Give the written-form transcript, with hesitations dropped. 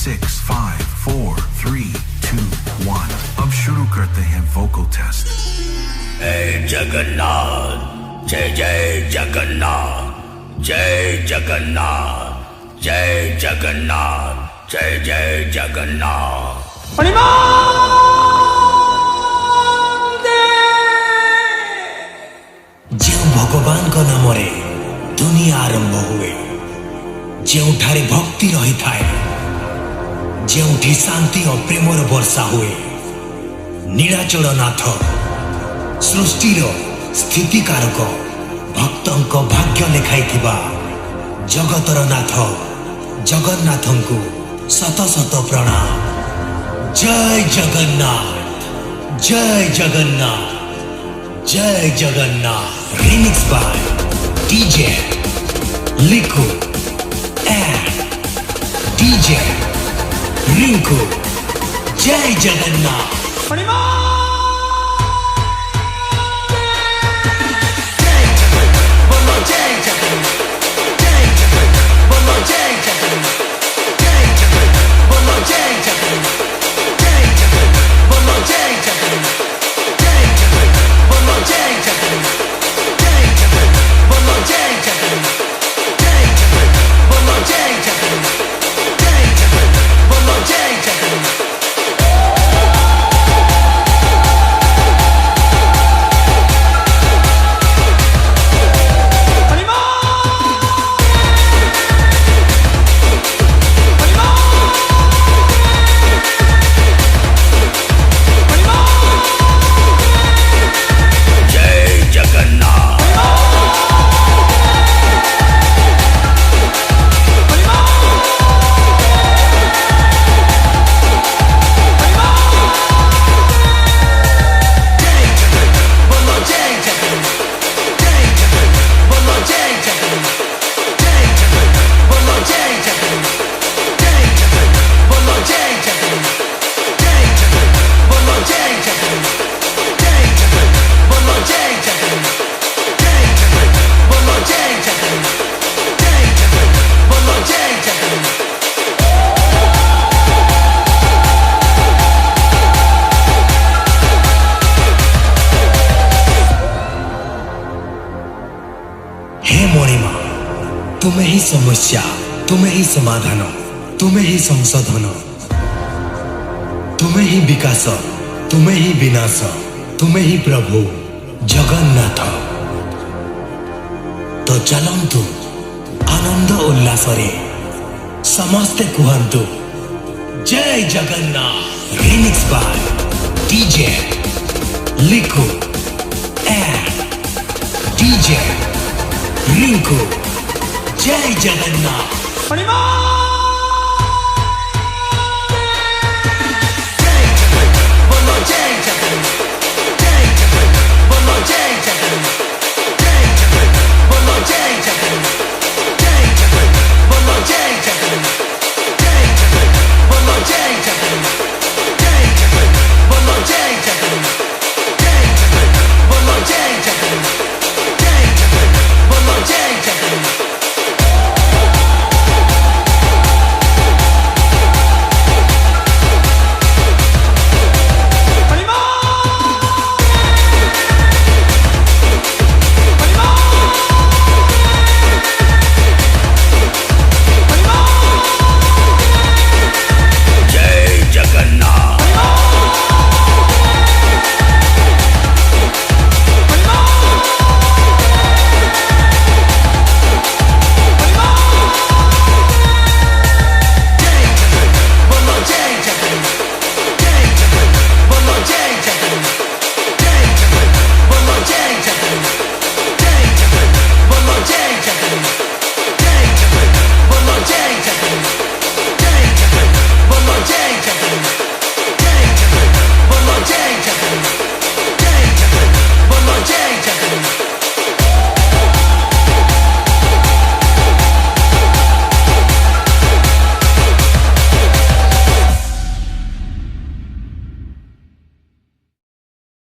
6, 5, 4, 3, 2, 1। अब शुरू करते हैं वोकल टेस्ट। जय जगन्नाथ, जय जय जगन्नाथ, जय जगन्नाथ, जय जगन्नाथ, जय जय जगन्नाथ। जो भगवान का नाम रे दुनिया आरंभ हुए, जोठारे भक्ति रही थाए, जोठी शांति और प्रेमर वर्षा हुए, नीलाचल नाथ सृष्टिर स्थितिकारक भक्तंक भाग्य लेखाई थिबा जगतर नाथ जगन्नाथं को शत शत प्रणाम। जय जगन्नाथ, जय जगन्नाथ, जय Jagannath. Remix by DJ Liko and DJ Rinku. जय जगन्नाथ। तुम्हें ही समस्या, तुम्हें ही समाधान, तुम्हें ही संशोधन, तुम्हें ही विकास, तुम्हें ही विनाश, तुम्हें ही प्रभु जगन्नाथ। तो चलंतु आनंद उल्लास रे समस्ते कुहंतु जय Jagannath. Remix by DJ Liko and DJ Rinku. जय जगन्नाथ।